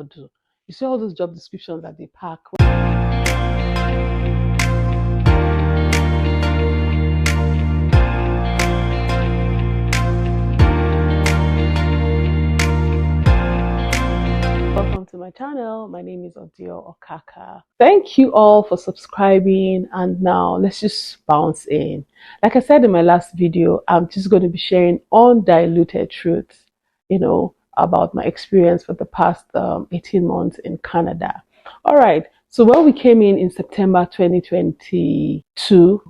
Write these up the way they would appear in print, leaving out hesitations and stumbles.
do. You see all those job descriptions that they pack. Welcome to my channel. My name is Odio Okaka. Thank you all for subscribing, and now let's just bounce in. Like I said in my last video, I'm just going to be sharing undiluted truths, about my experience for the past 18 months in Canada. All right. So when we came in September 2022,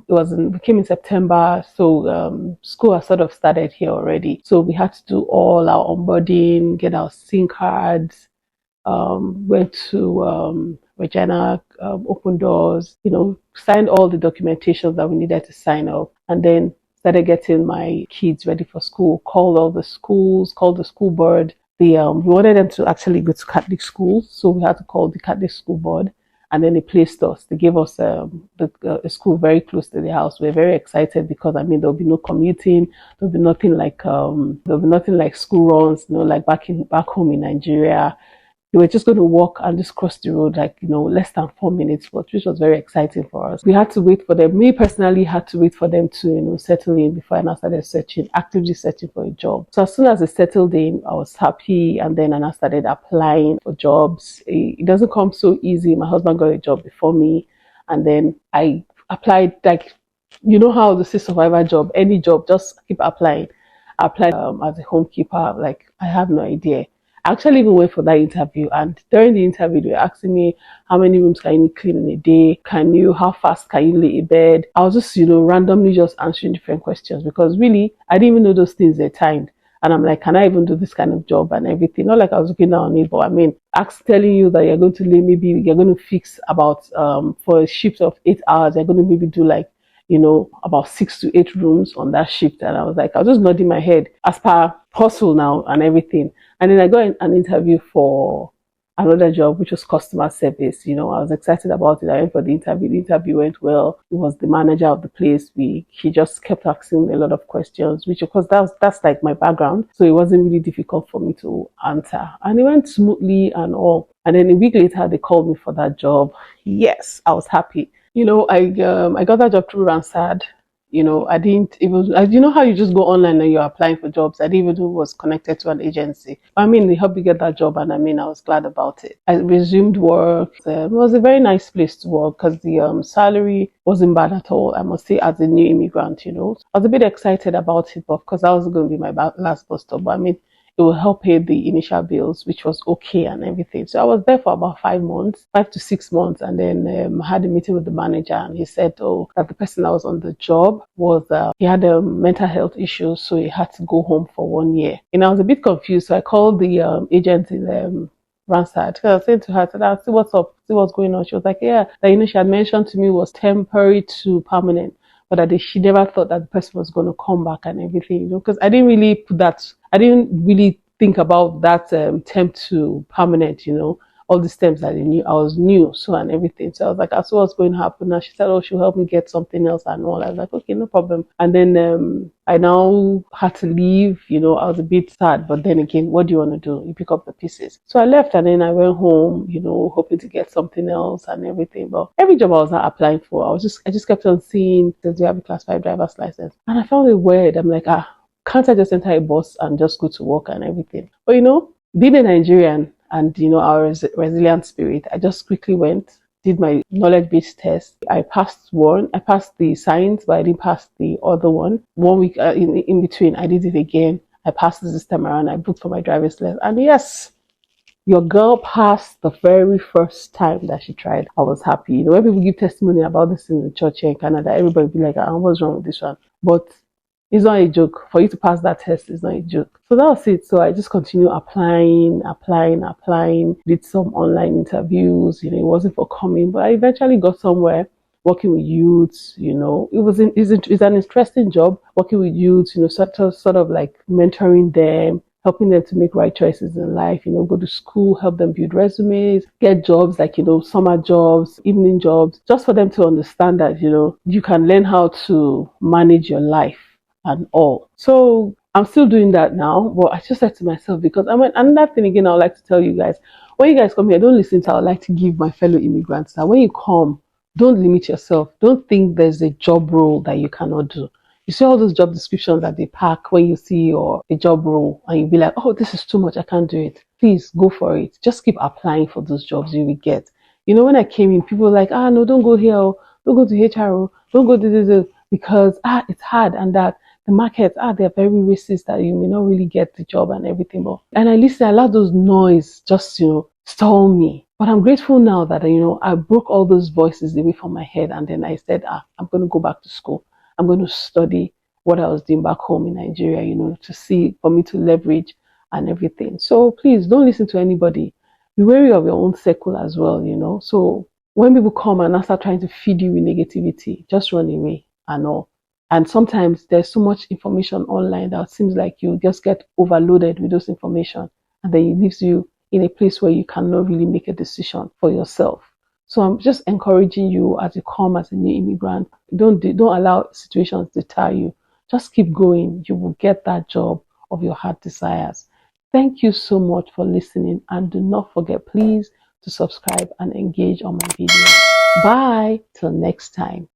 we came in September, so school has sort of started here already. So we had to do all our onboarding, get our SIM cards, went to Regina, open doors, signed all the documentation that we needed to sign up, and then started getting my kids ready for school, called all the schools, called the school board. We wanted them to actually go to Catholic schools, so we had to call the Catholic school board, and then they placed us. They gave us a school very close to the house. We're very excited because there'll be no commuting. There'll be nothing like school runs, like back home in Nigeria. We were just going to walk and just cross the road, less than 4 minutes, which was very exciting for us. We had to wait for them. Me personally had to wait for them to, settle in before I started actively searching for a job. So as soon as they settled in, I was happy, and then I started applying for jobs. It doesn't come so easy. My husband got a job before me, and then I applied, how the survivor job, any job, just keep applying. I applied as a homekeeper, I have no idea. I actually even went for that interview, and during the interview they were asking me how many rooms can you clean in a day, how fast can you lay a bed. I was just randomly just answering different questions, because really I didn't even know those things they timed, and I'm like, can I even do this kind of job and everything? Not like I was looking down on it, but telling you that you're going to lay, maybe you're going to fix about for a shift of 8 hours, you're going to maybe do about 6 to 8 rooms on that shift. And I was just nodding my head as per hustle now and everything. And then I got an interview for another job, which was customer service. I was excited about it. I went for the interview. The interview went well. It was the manager of the place. He just kept asking me a lot of questions, which of course that's like my background. So it wasn't really difficult for me to answer. And it went smoothly and all. And then a week later, they called me for that job. Yes, I was happy. I got that job through Randstad. I didn't even, how you just go online and you're applying for jobs. I didn't even know it was connected to an agency. They helped me get that job, and I was glad about it. I resumed work. It was a very nice place to work, because the salary wasn't bad at all, I must say, as a new immigrant. I was a bit excited about it, but of course that was going to be my last bus stop. But it will help pay the initial bills, which was okay and everything. So I was there for about 5 to 6 months, and then had a meeting with the manager, and he said, that the person that was on the job he had a mental health issue, so he had to go home for 1 year. And I was a bit confused, so I called the agent in Randstad. Because I was saying to her, I see what's up, see what's going on. She was like, yeah, that she had mentioned to me was temporary to permanent, but that she never thought that the person was going to come back and everything, because I didn't really think about that temp to permanent, all these temps that I was new, so and everything. So I was like, I saw what's going to happen. Now she said, oh, she'll help me get something else and all. I was like, okay, no problem. And then I now had to leave. I was a bit sad, but then again, what do you want to do? You pick up the pieces. So I left, and then I went home, hoping to get something else and everything. But every job I was not applying for, I just kept on seeing, do you have a class 5 driver's license? And I found it weird. I'm like, can't I just enter a bus and just go to work and everything? But being a Nigerian and our resilient spirit, I just quickly went, did my knowledge-based test. I passed one. I passed the science, but I didn't pass the other one. 1 week in between, I did it again. I passed this time around. I booked for my driver's lesson, and yes, your girl passed the very first time that she tried. I was happy. When people give testimony about this in the church here in Canada, everybody will be like, what's wrong with this one? But it's not a joke. For you to pass that test is not a joke. So that was it. So I just continued applying, did some online interviews. It wasn't for coming, but I eventually got somewhere working with youths. It's an interesting job working with youths, sort of like mentoring them, helping them to make right choices in life, go to school, help them build resumes, get jobs like, summer jobs, evening jobs, just for them to understand that, you can learn how to manage your life and all. So I'm still doing that now, but I just said to myself, because another thing again I would like to tell you guys, when you guys come here, don't listen to, I would like to give my fellow immigrants that when you come, don't limit yourself. Don't think there's a job role that you cannot do. You see all those job descriptions that they pack when you see your a job role and you be like, oh, this is too much, I can't do it. Please go for it. Just keep applying for those jobs you will get. You know, when I came in, people were like, ah, no, don't go here, oh, don't go to HR, oh, don't go to this, because it's hard, and that the market, they're very racist, that you may not really get the job and everything. But and I listen, I allow those noise just stall me. But I'm grateful now that I broke all those voices away from my head, and then I said, I'm going to go back to school. I'm going to study what I was doing back home in Nigeria, to see, for me to leverage and everything. So please don't listen to anybody. Be wary of your own circle as well. So when people come and start trying to feed you with negativity, just run away and all. And sometimes there's so much information online that seems like you just get overloaded with those information, and then it leaves you in a place where you cannot really make a decision for yourself. So I'm just encouraging you as you come as a new immigrant, don't allow situations to deter you. Just keep going. You will get that job of your heart desires. Thank you so much for listening, and do not forget, please, to subscribe and engage on my videos. Bye till next time.